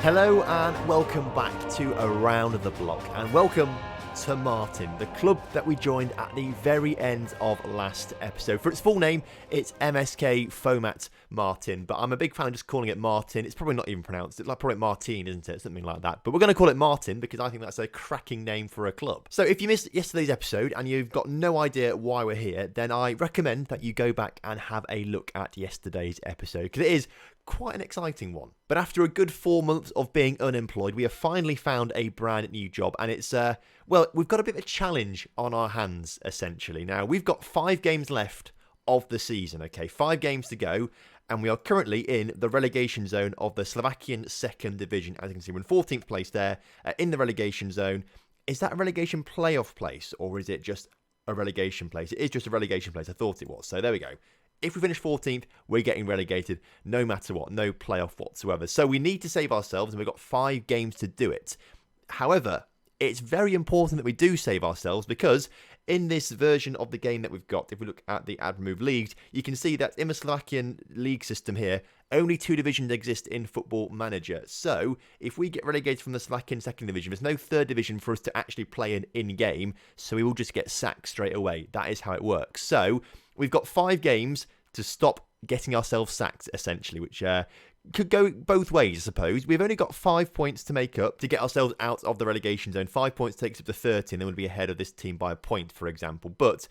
Hello and welcome back to Around the Block, and welcome to Martin, the club that we joined at the very end of last episode. For its full name, it's MSK Fomat Martin, but I'm a big fan of just calling it Martin. It's probably not even pronounced. It's like probably Martin, isn't it? Something like that. But we're going to call it Martin because I think that's a cracking name for a club. So if you missed yesterday's episode and you've got no idea why we're here, then I recommend that you go back and have a look at yesterday's episode because it is quite an exciting one. But after a good 4 months of being unemployed, we have finally found a brand new job, and it's we've got a bit of a challenge on our hands, essentially. Now, we've got 5 games left of the season, okay? 5 games to go, and we are currently in the relegation zone of the Slovakian Second Division. As you can see, we're in 14th place there, in the relegation zone. Is that a relegation playoff place, or is it just a relegation place? It is just a relegation place. I thought it was, so there we go. If we finish 14th, we're getting relegated no matter what, no playoff whatsoever. So we need to save ourselves, and we've got 5 games to do it. However, it's very important that we do save ourselves because in this version of the game that we've got, if we look at the Add Remove Leagues, you can see that in the Slovakian league system here, only 2 divisions exist in Football Manager. So if we get relegated from the Slovakian Second Division, there's no 3rd division for us to actually play in-game, so we will just get sacked straight away. That is how it works. So we've got 5 games to stop getting ourselves sacked, essentially, which could go both ways, I suppose. We've only got 5 points to make up to get ourselves out of the relegation zone. 5 points takes up to 30, and then we'll be ahead of this team by a point, for example. But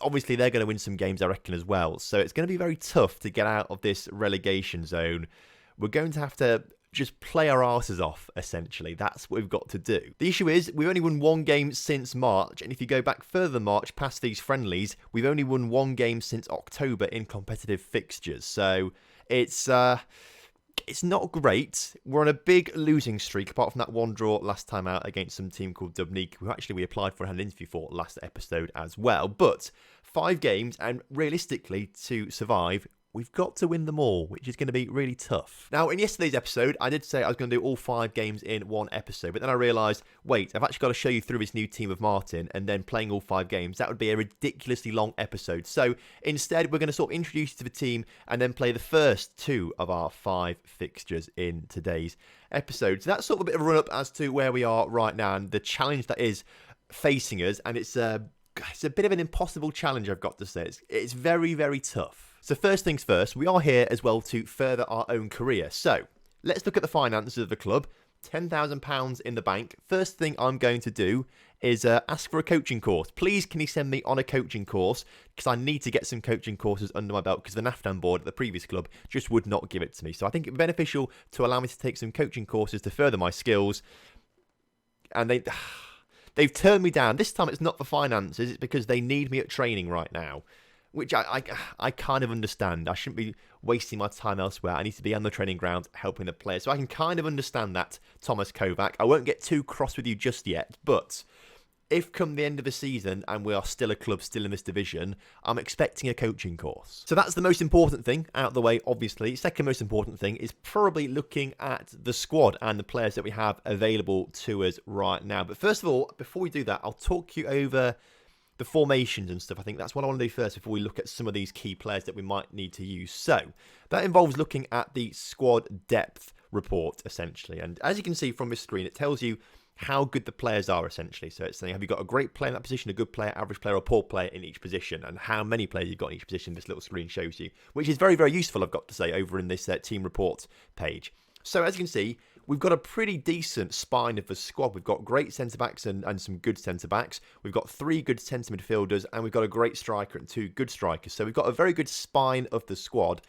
obviously, they're going to win some games, I reckon, as well. So it's going to be very tough to get out of this relegation zone. We're going to have to just play our asses off, essentially. That's what we've got to do. The issue is, we've only won 1 game since March, and if you go back further than March, past these friendlies, we've only won 1 game since October in competitive fixtures. So it's not great. We're on a big losing streak, apart from that 1 draw last time out against some team called Dubnik, who actually we applied for and had an interview for last episode as well. But 5 games, and realistically, to survive, we've got to win them all, which is going to be really tough. Now, in yesterday's episode, I did say I was going to do all 5 games in 1 episode, but then I realised, wait, I've actually got to show you through this new team of Martin and then playing all 5 games. That would be a ridiculously long episode. So instead, we're going to sort of introduce you to the team and then play the first 2 of our 5 fixtures in today's episode. So that's sort of a bit of a run-up as to where we are right now and the challenge that is facing us. And it's a bit of an impossible challenge, I've got to say. It's very, very tough. So first things first, we are here as well to further our own career. So let's look at the finances of the club. £10,000 in the bank. First thing I'm going to do is ask for a coaching course. Please, can you send me on a coaching course? Because I need to get some coaching courses under my belt because the NAFTAN board at the previous club just would not give it to me. So I think it would be beneficial to allow me to take some coaching courses to further my skills. And they've turned me down. This time it's not for finances. It's because they need me at training right now. Which I kind of understand. I shouldn't be wasting my time elsewhere. I need to be on the training ground helping the players. So I can kind of understand that, Thomas Kovac. I won't get too cross with you just yet, but if come the end of the season and we are still a club, still in this division, I'm expecting a coaching course. So that's the most important thing out of the way, obviously. Second most important thing is probably looking at the squad and the players that we have available to us right now. But first of all, before we do that, I'll talk you over the formations and stuff. I think that's what I want to do first before we look at some of these key players that we might need to use. So that involves looking at the squad depth report, essentially. And as you can see from this screen, it tells you how good the players are, essentially. So it's saying, have you got a great player in that position, a good player, average player, or poor player in each position, and how many players you've got in each position, this little screen shows you, which is very, very useful, I've got to say, over in this team report page. So as you can see, we've got a pretty decent spine of the squad. We've got great centre-backs and some good centre-backs. We've got 3 good centre midfielders, and we've got a great striker and 2 good strikers. So we've got a very good spine of the squad.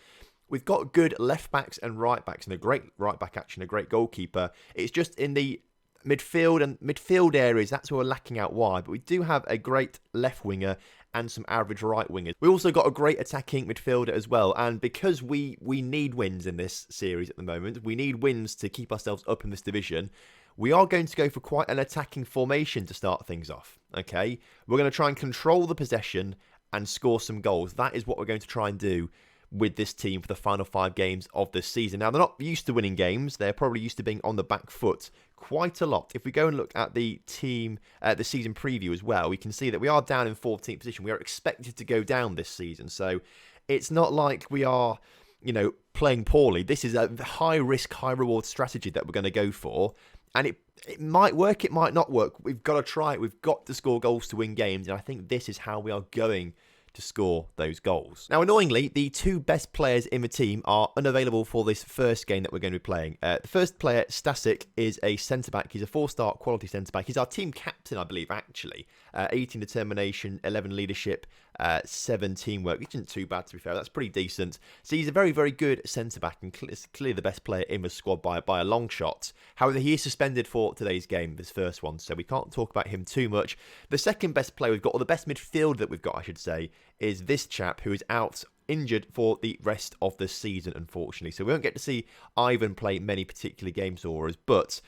We've got good left-backs and right-backs, and a great right-back, actually, and a great goalkeeper. It's just in the midfield areas, that's where we're lacking out wide. But we do have a great left winger and some average right wingers. We also got a great attacking midfielder as well. And because we need wins in this series at the moment, we need wins to keep ourselves up in this division, we are going to go for quite an attacking formation to start things off. Okay, we're going to try and control the possession and score some goals. That is what we're going to try and do with this team for the final 5 games of the season. Now, they're not used to winning games. They're probably used to being on the back foot quite a lot. If we go and look at the team, the season preview as well, we can see that we are down in 14th position. We are expected to go down this season. So it's not like we are, playing poorly. This is a high risk, high reward strategy that we're going to go for. And it might work, it might not work. We've got to try it. We've got to score goals to win games. And I think this is how we are going to score those goals. Now, annoyingly, the two best players in the team are unavailable for this first game that we're going to be playing. The first player, Stasic, is a centre-back. He's a 4-star quality centre-back. He's our team captain, I believe, actually. 18 determination, 11 leadership, 7 teamwork, which isn't too bad, to be fair. That's pretty decent. So he's a very, very good centre-back and clearly the best player in the squad by a long shot. However, he is suspended for today's game, this first one, so we can't talk about him too much. The second best player we've got, or the best midfield that we've got, I should say, is this chap who is out injured for the rest of the season, unfortunately. So we won't get to see Ivan play many particular games for us, but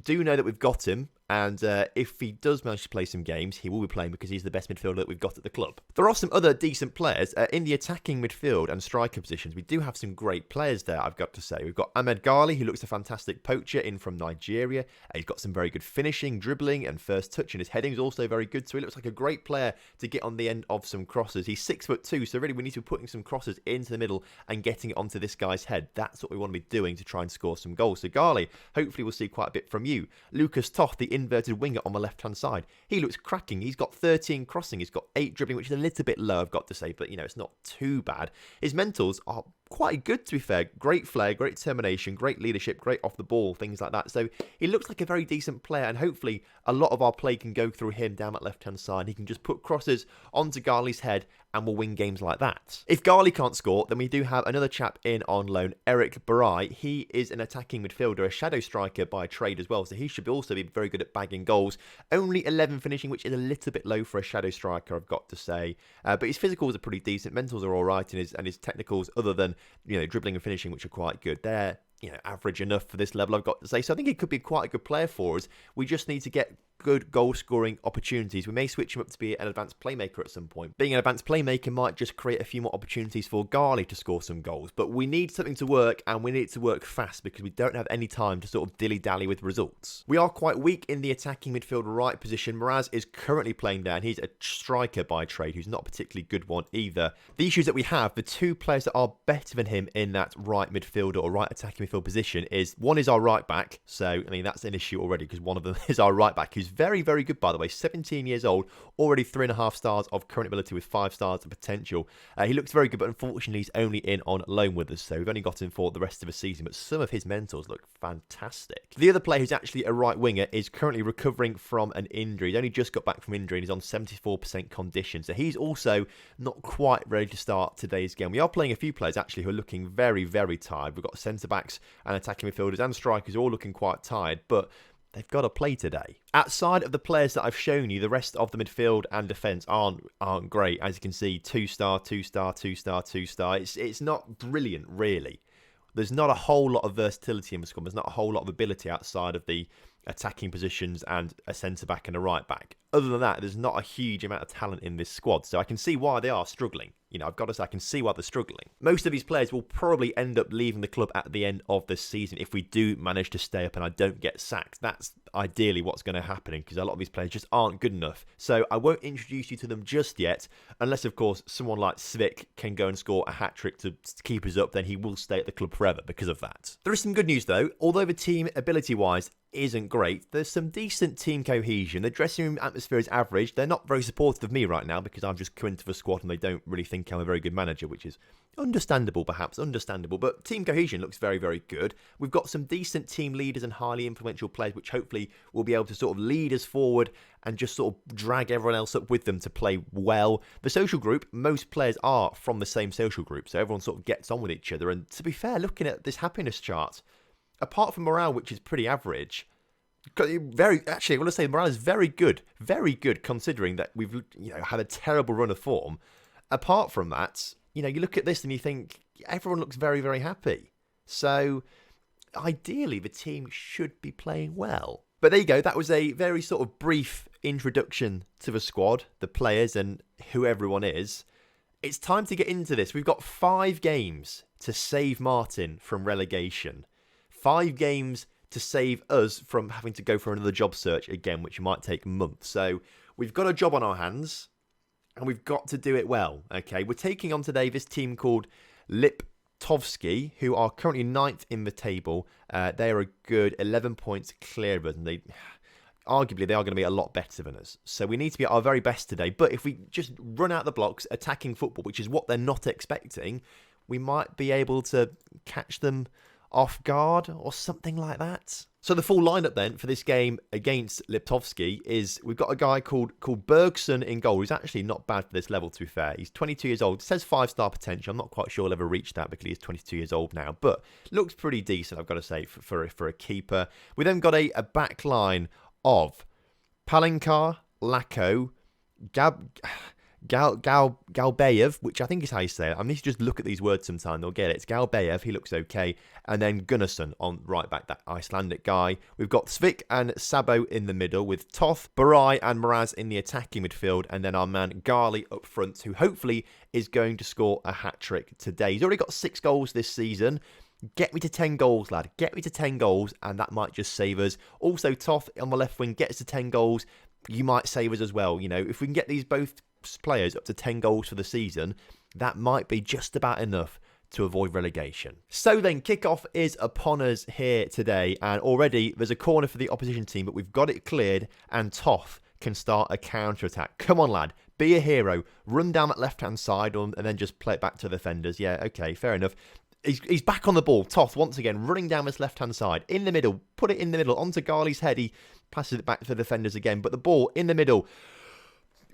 do know that we've got him, and if he does manage to play some games, he will be playing because he's the best midfielder that we've got at the club. There are some other decent players in the attacking midfield and striker positions. We do have some great players there, I've got to say. We've got Ahmed Ghali, who looks a fantastic poacher in from Nigeria. He's got some very good finishing, dribbling, and first touch, and his heading is also very good, so he looks like a great player to get on the end of some crosses. He's 6'2", so really we need to be putting some crosses into the middle and getting it onto this guy's head. That's what we want to be doing to try and score some goals. So Ghali, hopefully we'll see quite a bit from you. Lucas Toth, the inverted winger on the left-hand side. He looks cracking. He's got 13 crossing. He's got 8 dribbling, which is a little bit low, I've got to say, but, you know, it's not too bad. His mentals are quite good, to be fair. Great flair, great determination, great leadership, great off the ball, things like that. So he looks like a very decent player, and hopefully a lot of our play can go through him down that left-hand side. He can just put crosses onto Ghali's head, and we'll win games like that. If Ghali can't score, then we do have another chap in on loan, Eric Barai. He is an attacking midfielder, a shadow striker by trade as well, so he should also be very good at bagging goals. Only 11 finishing, which is a little bit low for a shadow striker, I've got to say. But his physicals are pretty decent, mentals are all right, and his technicals, other than, you know, dribbling and finishing, which are quite good, they're, you know, average enough for this level, I've got to say. So I think he could be quite a good player for us. We just need to get good goal-scoring opportunities. We may switch him up to be an advanced playmaker at some point. Being an advanced playmaker might just create a few more opportunities for Ghali to score some goals, but we need something to work, and we need it to work fast because we don't have any time to sort of dilly-dally with results. We are quite weak in the attacking midfield right position. Mraz is currently playing there, and he's a striker by trade who's not a particularly good one either. The issues that we have, the two players that are better than him in that right midfielder or right attacking midfield position is, one is our right back, so I mean that's an issue already because one of them is our right back, who's very, very good, by the way. 17 years old, already 3.5 stars of current ability with 5 stars of potential. He looks very good, but unfortunately he's only in on loan with us, so we've only got him for the rest of the season, but some of his mentals look fantastic. The other player who's actually a right winger is currently recovering from an injury. He's only just got back from injury and he's on 74% condition, so he's also not quite ready to start today's game. We are playing a few players actually who are looking very, very tired. We've got centre-backs and attacking midfielders and strikers all looking quite tired, but they've got to play today. Outside of the players that I've shown you, the rest of the midfield and defence aren't great. As you can see, 2-star, 2-star, 2-star, 2-star. It's not brilliant, really. There's not a whole lot of versatility in the squad. There's not a whole lot of ability outside of the attacking positions and a centre-back and a right-back. Other than that, there's not a huge amount of talent in this squad, so I can see why they are struggling. You know, I've got to say, I can see why they're struggling. Most of these players will probably end up leaving the club at the end of the season if we do manage to stay up and I don't get sacked. That's ideally what's going to happen because a lot of these players just aren't good enough. So I won't introduce you to them just yet, unless, of course, someone like Svik can go and score a hat-trick to keep us up, then he will stay at the club forever because of that. There is some good news, though. Although the team, ability-wise, isn't great, there's some decent team cohesion. The dressing room atmosphere is average. They're not very supportive of me right now because I've just come into the squad and they don't really think I'm a very good manager, which is understandable, perhaps, understandable. But team cohesion looks very, very good. We've got some decent team leaders and highly influential players, which hopefully will be able to sort of lead us forward and just sort of drag everyone else up with them to play well. The social group, most players are from the same social group, so everyone sort of gets on with each other. And to be fair, looking at this happiness chart, apart from morale, which is pretty average, actually, I want to say morale is very good considering that we've, you know, had a terrible run of form. Apart from that, you know, you look at this and you think everyone looks very, very happy. So ideally, the team should be playing well. But there you go. That was a very sort of brief introduction to the squad, the players, and who everyone is. It's time to get into this. We've got 5 games to save Martin from relegation. 5 games to save us from having to go for another job search again, which might take months. So we've got a job on our hands, and we've got to do it well, okay? We're taking on today this team called Liptovsky, who are currently 9th in the table. They are a good 11 points clear of us, and arguably they are going to be a lot better than us. So we need to be at our very best today. But if we just run out the blocks, attacking football, which is what they're not expecting, we might be able to catch them off guard or something like that. So the full lineup then for this game against Liptovsky is we've got a guy called Bergson in goal. He's actually not bad for this level, to be fair. He's 22 years old. It says 5-star potential. I'm not quite sure he'll ever reach that because he's 22 years old now. But looks pretty decent, I've got to say, for a keeper. We then got a back line of Palinkar, Lako, Galbayev, which I think is how you say it. I need to just look at these words sometime. They'll get it. It's Galbayev. He looks okay. And then Gunnarsson on right back, that Icelandic guy. We've got Svik and Sabo in the middle with Toth, Barai and Mraz in the attacking midfield. And then our man Gali up front, who hopefully is going to score a hat-trick today. He's already got 6 goals this season. Get me to 10 goals, lad. Get me to 10 goals, and that might just save us. Also, Toth on the left wing gets to 10 goals. You might save us as well. You know, if we can get these both players up to 10 goals for the season, that might be just about enough to avoid relegation. So then, kickoff is upon us here today, and already there's a corner for the opposition team, but we've got it cleared, and Toth can start a counter-attack. Come on, lad. Be a hero. Run down that left-hand side and then just play it back to the defenders. Yeah, okay, fair enough. He's back on the ball. Toth, once again, running down this left-hand side. In the middle. Put it in the middle. Onto Ghali's head. He passes it back to the defenders again. But the ball in the middle.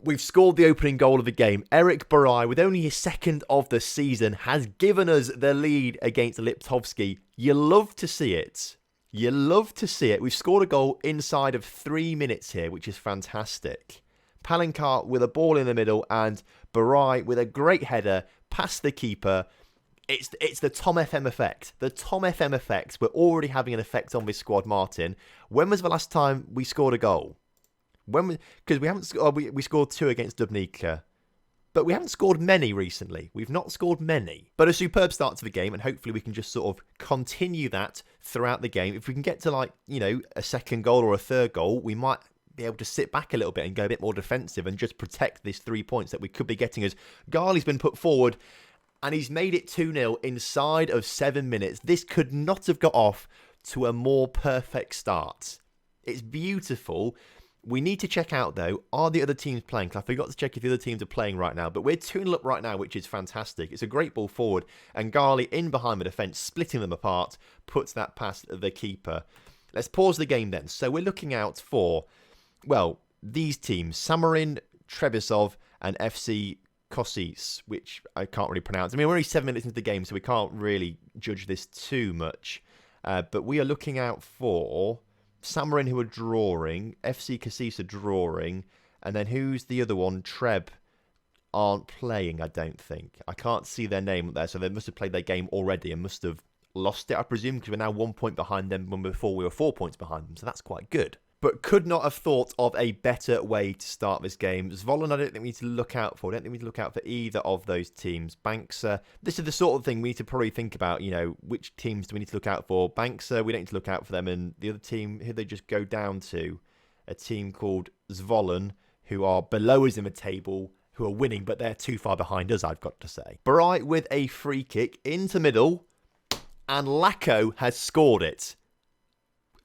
We've scored the opening goal of the game. Eric Barai, with only his second of the season, has given us the lead against Liptovsky. You love to see it. You love to see it. We've scored a goal inside of 3 minutes here, which is fantastic. Palinkar with a ball in the middle and Barai with a great header past the keeper. It's the TomFM effect. The TomFM effect. We're already having an effect on this squad, Martin. When was the last time we scored a goal? Because we scored 2 against Dubnica, but we haven't scored many recently. We've not scored many. But a superb start to the game, and hopefully we can just sort of continue that throughout the game. If we can get to a second goal or a third goal, we might be able to sit back a little bit and go a bit more defensive and just protect these 3 points that we could be getting as Ghali's been put forward. And he's made it 2-0 inside of 7 minutes. This could not have got off to a more perfect start. It's beautiful. We need to check out, though, are the other teams playing? Because I forgot to check if the other teams are playing right now. But we're 2-0 up right now, which is fantastic. It's a great ball forward. And Ghali in behind the defence, splitting them apart, puts that past the keeper. Let's pause the game then. So we're looking out for, well, these teams. Samarin, Trebisov and FC Kosis, which I can't really pronounce. I mean, we're only 7 minutes into the game, so we can't really judge this too much. But we are looking out for Samarin, who are drawing. FC Kosis are drawing. And then who's the other one? Treb aren't playing, I don't think. I can't see their name up there, so they must have played their game already and must have lost it, I presume, because we're now 1 point behind them when before we were 4 points behind them. So that's quite good. But could not have thought of a better way to start this game. Zvolen, I don't think we need to look out for. I don't think we need to look out for either of those teams. Banksa, this is the sort of thing we need to probably think about, which teams do we need to look out for? Banksa, we don't need to look out for them. And the other team, who they just go down to, a team called Zvolen, who are below us in the table, who are winning, but they're too far behind us, I've got to say. Barai with a free kick into middle, and Lako has scored it.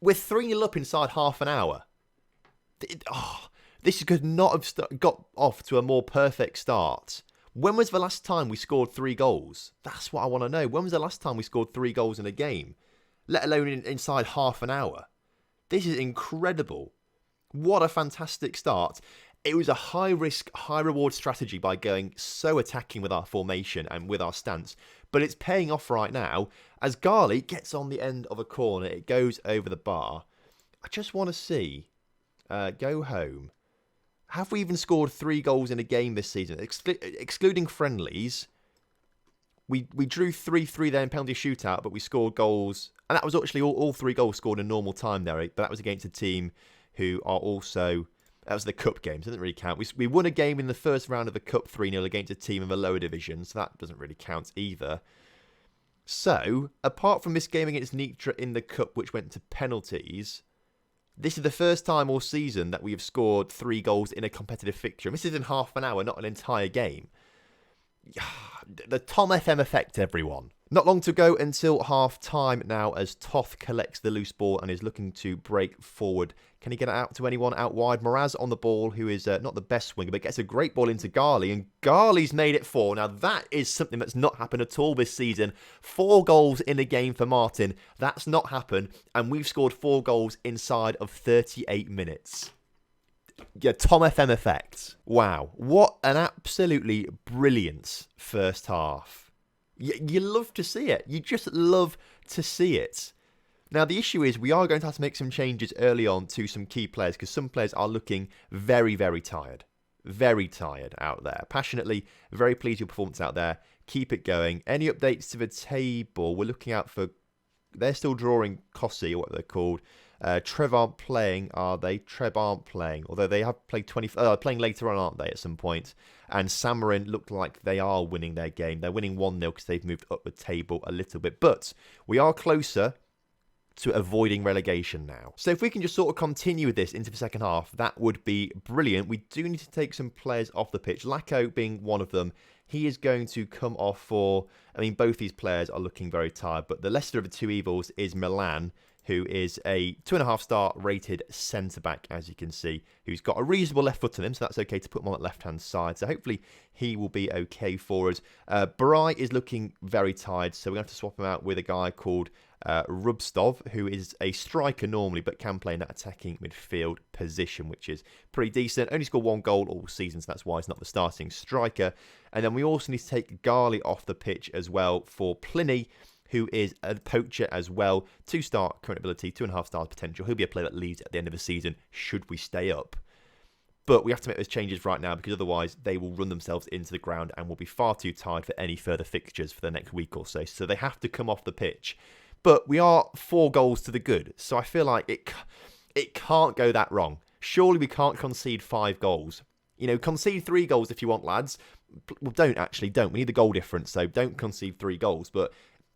We're 3-0 up inside half an hour. This could not have got off to a more perfect start. When was the last time we scored 3 goals? That's what I want to know. When was the last time we scored 3 goals in a game? Let alone inside half an hour. This is incredible. What a fantastic start. It was a high-risk, high-reward strategy by going so attacking with our formation and with our stance. But it's paying off right now as Ghali gets on the end of a corner. It goes over the bar. I just want to see, go home. Have we even scored 3 goals in a game this season? Excluding friendlies, we drew 3-3 there in penalty shootout, but we scored goals. And that was actually all 3 goals scored in normal time there. But that was against a team who are also... That was the cup game, so it doesn't really count. We won a game in the first round of the cup 3-0 against a team in the lower division, so that doesn't really count either. So, apart from this game against Nitra in the cup, which went to penalties, this is the first time all season that we have scored 3 goals in a competitive fixture. And this is in half an hour, not an entire game. The TomFM effect, everyone. Not long to go until half-time now as Toth collects the loose ball and is looking to break forward. Can he get it out to anyone out wide? Mraz on the ball, who is not the best winger, but gets a great ball into Ghali, and Ghali's made it 4. Now, that is something that's not happened at all this season. 4 goals in a game for Martin. That's not happened, and we've scored 4 goals inside of 38 minutes. Yeah, TomFM effect. Wow, what an absolutely brilliant first half. You love to see it. You just love to see it. Now, the issue is we are going to have to make some changes early on to some key players because some players are looking very, very tired. Very tired out there. Passionately, very pleased with your performance out there. Keep it going. Any updates to the table? We're looking out for... They're still drawing Kossi, or what they're called. Trev aren't playing, are they? Trev aren't playing, although they have played playing later on, aren't they, at some point? And Samarin look like they are winning their game. They're winning 1-0 because they've moved up the table a little bit. But we are closer to avoiding relegation now. So if we can just sort of continue with this into the second half, that would be brilliant. We do need to take some players off the pitch. Lacko being one of them. He is going to come off for... I mean, both these players are looking very tired, but the lesser of the two evils is Milan, who is a 2.5-star rated centre-back, as you can see, who's got a reasonable left foot on him, so that's okay to put him on that left-hand side. So hopefully he will be okay for us. Bry is looking very tired, so we're going to have to swap him out with a guy called Rubstov, who is a striker normally, but can play in that attacking midfield position, which is pretty decent. Only scored 1 goal all season, so that's why he's not the starting striker. And then we also need to take Ghali off the pitch as well for Pliny, who is a poacher as well. 2-star current ability, 2.5-star potential. He'll be a player that leaves at the end of the season, should we stay up. But we have to make those changes right now because otherwise they will run themselves into the ground and will be far too tired for any further fixtures for the next week or so. So they have to come off the pitch. But we are 4 goals to the good. So I feel like it can't go that wrong. Surely we can't concede 5 goals. You know, concede 3 goals if you want, lads. Well, don't. We need the goal difference, so don't concede 3 goals. But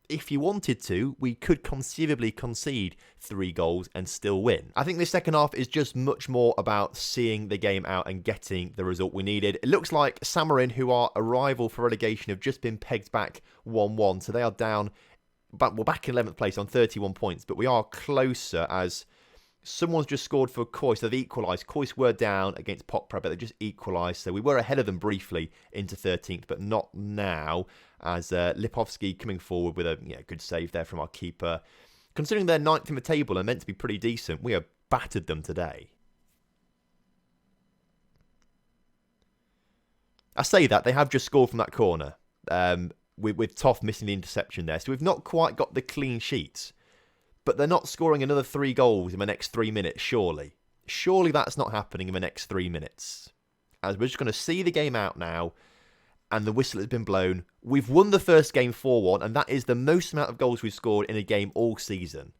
if you wanted to, we could conceivably concede 3 goals and still win. I think this second half is just much more about seeing the game out and getting the result we needed. It looks like Samarin, who are a rival for relegation, have just been pegged back 1-1. So they are down, but we're back in 11th place on 31 points. But we are closer as someone's just scored for Kois. They've equalised. Kois were down against Popra, but they just equalised. So we were ahead of them briefly into 13th, but not now, as Lipovsky coming forward with a good save there from our keeper. Considering they're 9th in the table and meant to be pretty decent, we have battered them today. I say that, they have just scored from that corner, with Toff missing the interception there. So we've not quite got the clean sheets. But they're not scoring another 3 goals in the next 3 minutes, surely. Surely that's not happening in the next 3 minutes. As we're just going to see the game out now, and the whistle has been blown. We've won the first game 4-1, and that is the most amount of goals we've scored in a game all season.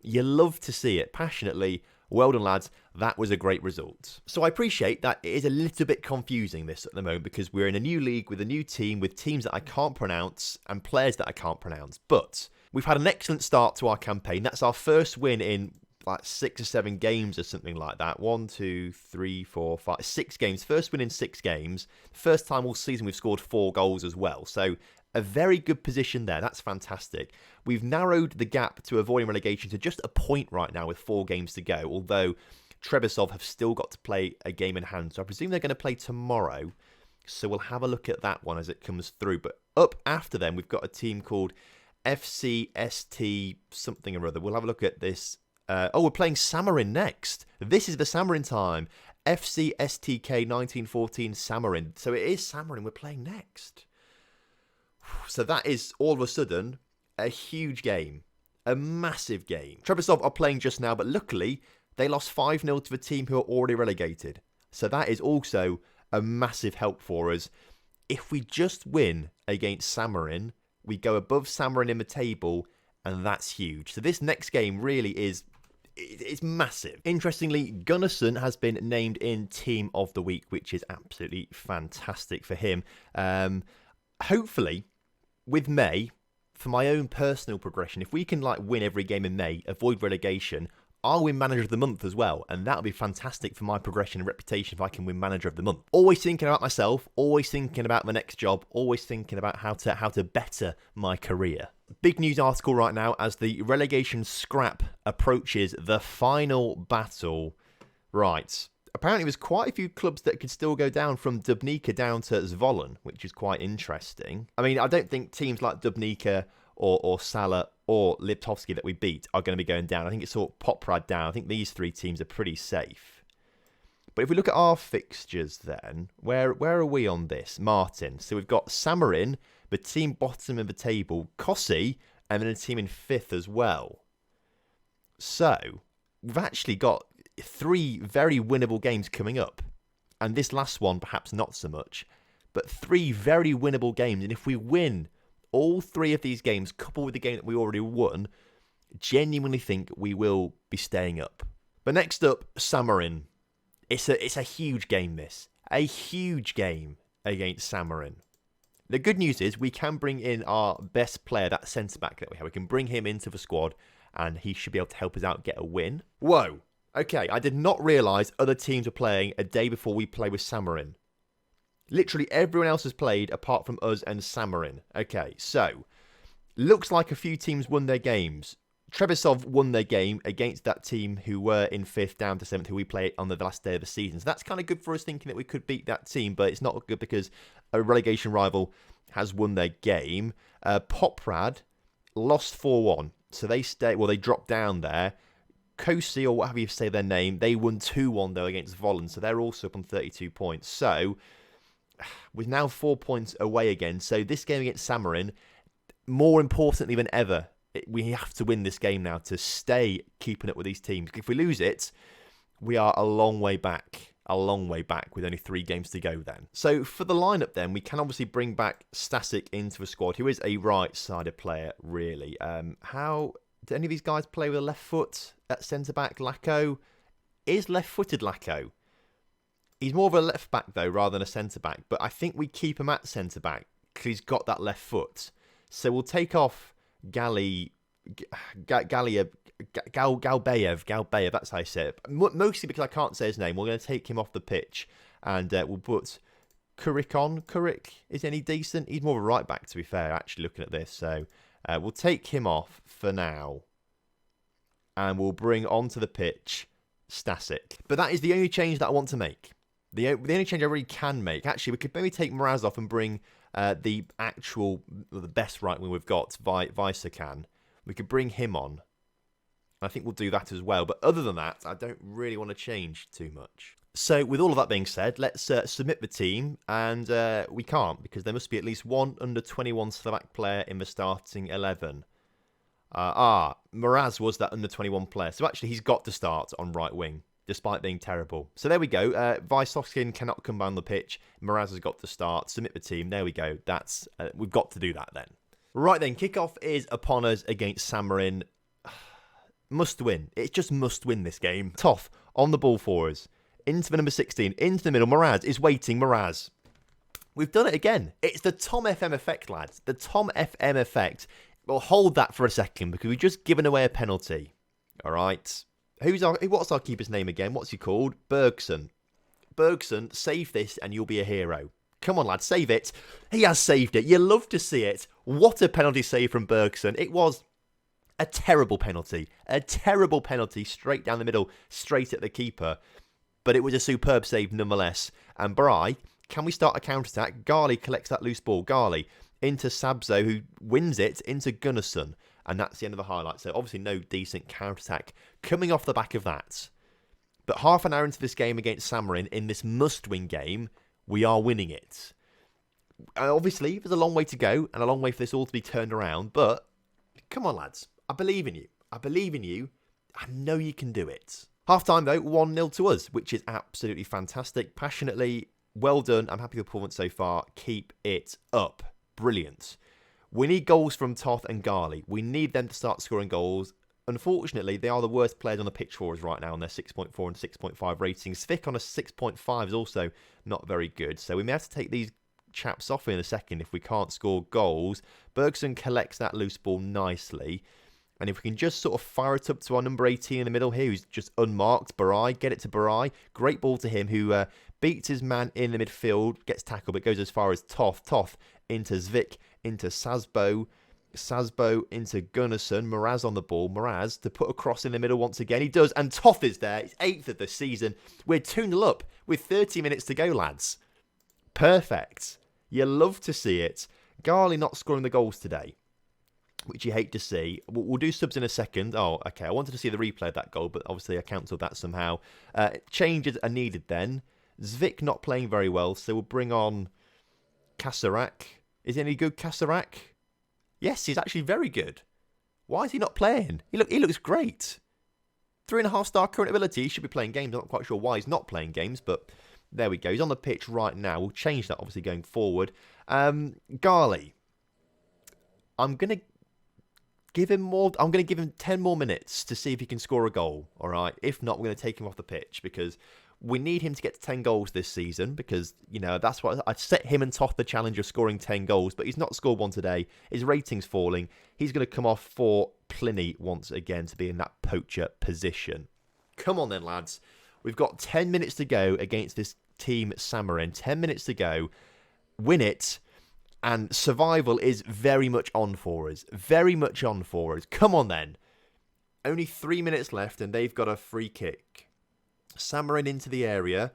You love to see it, passionately. Well done, lads. That was a great result. So I appreciate that it is a little bit confusing, this at the moment, because we're in a new league with a new team, with teams that I can't pronounce, and players that I can't pronounce. But we've had an excellent start to our campaign. That's our first win in like 6 or 7 games or something like that. 1, 2, 3, 4, 5, 6 games. First win in 6 games. First time all season we've scored 4 goals as well. So a very good position there. That's fantastic. We've narrowed the gap to avoiding relegation to just a point right now with 4 games to go. Although Trebisov have still got to play a game in hand. So I presume they're going to play tomorrow. So we'll have a look at that one as it comes through. But up after them, we've got a team called FCST something or other. We'll have a look at this. We're playing Samarin next. This is the Samarin time. FCSTK 1914 Samarin. So it is Samarin we're playing next. So that is all of a sudden a huge game. A massive game. Trebisov are playing just now, but luckily they lost 5-0 to the team who are already relegated. So that is also a massive help for us. If we just win against Samarin, we go above Samarin in the table, and that's huge. So this next game really is... it's massive. Interestingly, Gunnarsson has been named in Team of the Week, which is absolutely fantastic for him. Hopefully, with May, for my own personal progression, if we can win every game in May, avoid relegation, I'll win Manager of the Month as well, and that'll be fantastic for my progression and reputation if I can win Manager of the Month. Always thinking about myself, always thinking about the next job, always thinking about how to better my career. Big news article right now as the relegation scrap approaches the final battle. Right. Apparently there's quite a few clubs that could still go down, from Dubnica down to Zvolen, which is quite interesting. I mean, I don't think teams like Dubnica or Sala or Liptovsky that we beat are going to be going down. I think it's sort of Poprad down. I think these three teams are pretty safe. But if we look at our fixtures then, where are we on this? Martin. So we've got Samarin, the team bottom of the table, Kossi, and then a team in 5th as well. So we've actually got 3 very winnable games coming up. And this last one, perhaps not so much. But 3 very winnable games. And if we win all 3 of these games, coupled with the game that we already won, genuinely think we will be staying up. But next up, Samarin. It's a huge game, this. A huge game against Samarin. The good news is we can bring in our best player, that centre-back that we have. We can bring him into the squad, and he should be able to help us out get a win. Whoa. Okay, I did not realise other teams were playing a day before we play with Samarin. Literally everyone else has played apart from us and Samarin. Okay, so looks like a few teams won their games. Trebisov won their game against that team who were in 5th down to 7th, who we played on the last day of the season. So that's kind of good for us, thinking that we could beat that team, but it's not good because a relegation rival has won their game. Poprad lost 4-1, so they dropped down there. Kosi, or whatever you say their name, they won 2-1 though against Volen, so they're also up on 32 points. So we're now 4 points away again. So this game against Samarin, more importantly than ever, we have to win this game now to stay keeping up with these teams. If we lose it, we are a long way back. A long way back with only 3 games to go then. So for the lineup then, we can obviously bring back Stasic into the squad, who is a right-sided player, really. How do any of these guys play with a left foot at centre-back? Lacko is left-footed, Lacko. He's more of a left-back, though, rather than a centre-back. But I think we keep him at centre-back because he's got that left foot. So we'll take off Galbayev, that's how I say it. Mostly because I can't say his name. We're going to take him off the pitch. And we'll put Kurik on. Kurik, is any decent? He's more of a right-back, to be fair, actually, looking at this. So we'll take him off for now. And we'll bring onto the pitch Stasic. But that is the only change that I want to make. The only change I really can make. Actually, we could maybe take Mraz off and bring the best right wing we've got, Visakan. We could bring him on. I think we'll do that as well. But other than that, I don't really want to change too much. So with all of that being said, let's submit the team. And we can't, because there must be at least one under-21 Slovak player in the starting 11. Mraz was that under-21 player. So actually, he's got to start on right wing, despite being terrible. So there we go. Vysovskin cannot come down the pitch. Mraz has got to start. Submit the team. There we go. That's we've got to do that then. Right then, kickoff is upon us against Samarin. Must win. It's just must win this game. Toff on the ball for us. Into the number 16. Into the middle. Mraz is waiting. Mraz. We've done it again. It's the TomFM effect, lads. The TomFM effect. We'll hold that for a second because we've just given away a penalty. All right. What's our keeper's name again? What's he called? Bergson. Bergson, save this and you'll be a hero. Come on, lad, save it. He has saved it. You love to see it. What a penalty save from Bergson. It was a terrible penalty. A terrible penalty straight down the middle, straight at the keeper. But it was a superb save nonetheless. And Bry, can we start a counter-attack? Gali collects that loose ball. Gali into Sabzo, who wins it into Gunnarsson. And that's the end of the highlight. So obviously no decent counter-attack coming off the back of that. But half an hour into this game against Samarin, in this must-win game, we are winning it. Obviously, there's a long way to go and a long way for this all to be turned around. But come on, lads. I believe in you. I believe in you. I know you can do it. Half-time, though, 1-0 to us, which is absolutely fantastic. Passionately, well done. I'm happy with the performance so far. Keep it up. Brilliant. We need goals from Toth and Gali. We need them to start scoring goals. Unfortunately, they are the worst players on the pitch for us right now on their 6.4 and 6.5 ratings. Vic on a 6.5 is also not very good. So we may have to take these chaps off in a second if we can't score goals. Bergson collects that loose ball nicely. And if we can just sort of fire it up to our number 18 in the middle here, who's just unmarked, Barai, get it to Barai. Great ball to him, who beats his man in the midfield, gets tackled, but goes as far as Toth. Toth into Zvik, into Sazbo. Sazbo into Gunnarsson. Mraz on the ball. Mraz to put a cross in the middle once again. He does, and Toth is there. It's 8th of the season. We're 2-0 up with 30 minutes to go, lads. Perfect. You love to see it. Garley not scoring the goals today, which you hate to see. We'll do subs in a second. Oh, okay. I wanted to see the replay of that goal, but obviously I cancelled that somehow. Changes are needed then. Zvik not playing very well, so we'll bring on Kasarak. Is he any good, Kasarak? Yes, he's actually very good. Why is he not playing? He looks great. 3.5-star current ability. He should be playing games. I'm not quite sure why he's not playing games, but there we go. He's on the pitch right now. We'll change that, obviously, going forward. Garley. I'm going to give him more. I'm going to give him 10 more minutes to see if he can score a goal. All right. If not, we're going to take him off the pitch because we need him to get to 10 goals this season because, you know, that's what I'd set him and Toth the challenge of scoring 10 goals, but he's not scored one today. His rating's falling. He's going to come off for Pliny once again to be in that poacher position. Come on then, lads. We've got 10 minutes to go against this team Samarin. 10 minutes to go. Win it. And survival is very much on for us. Very much on for us. Come on then. Only 3 minutes left and they've got a free kick. Samarin into the area.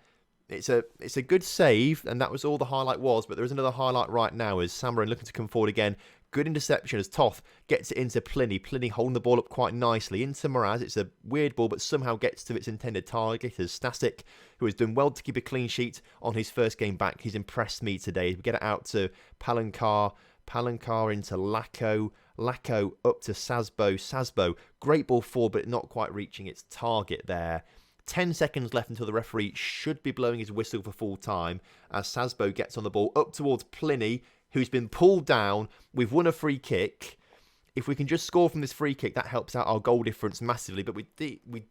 It's a good save, and that was all the highlight was, but there is another highlight right now as Samarin looking to come forward again. Good interception as Toth gets it into Pliny. Pliny holding the ball up quite nicely into Mraz. It's a weird ball, but somehow gets to its intended target as Stasik, who has done well to keep a clean sheet on his first game back. He's impressed me today. We get it out to Palankar. Palankar into Lacko. Lacko up to Sazbo. Sazbo, great ball forward, but not quite reaching its target there. 10 seconds left until the referee should be blowing his whistle for full time as Sazbo gets on the ball up towards Pliny, who's been pulled down. We've won a free kick. If we can just score from this free kick, that helps out our goal difference massively. But we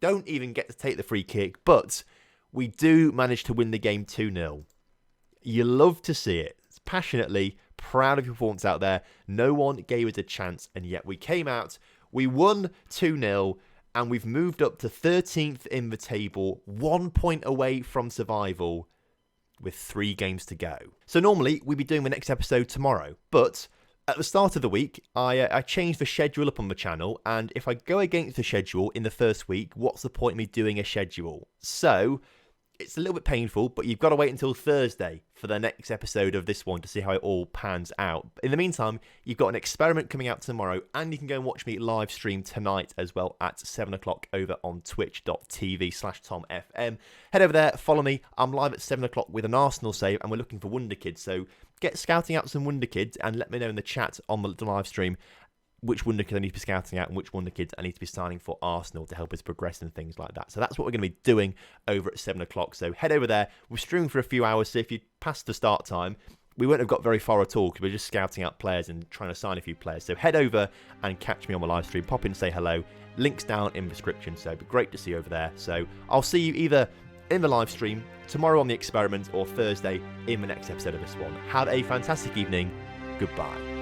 don't even get to take the free kick. But we do manage to win the game 2-0. You love to see it. It's passionately proud of your performance out there. No one gave us a chance, and yet we came out. We won 2-0. And we've moved up to 13th in the table, 1 point away from survival, with 3 games to go. So normally, we'd be doing the next episode tomorrow. But at the start of the week, I changed the schedule up on the channel. And if I go against the schedule in the first week, what's the point of me doing a schedule? So it's a little bit painful, but you've got to wait until Thursday for the next episode of this one to see how it all pans out. In the meantime, you've got an experiment coming out tomorrow, and you can go and watch me live stream tonight as well at 7 o'clock over on twitch.tv/TomFM. Head over there, follow me. I'm live at 7 o'clock with an Arsenal save, and we're looking for Wonder Kids. So get scouting out some Wonder Kids and let me know in the chat on the live stream which Wonder Kids I need to be scouting out and which Wonder Kids I need to be signing for Arsenal to help us progress and things like that. So that's what we're going to be doing over at 7 o'clock. So head over there. We're streaming for a few hours, so if you pass the start time, we won't have got very far at all because we're just scouting out players and trying to sign a few players. So head over and catch me on my live stream. Pop in and say hello. Links down in the description. So it'd be great to see you over there. So I'll see you either in the live stream, tomorrow on the experiment, or Thursday in the next episode of this one. Have a fantastic evening. Goodbye.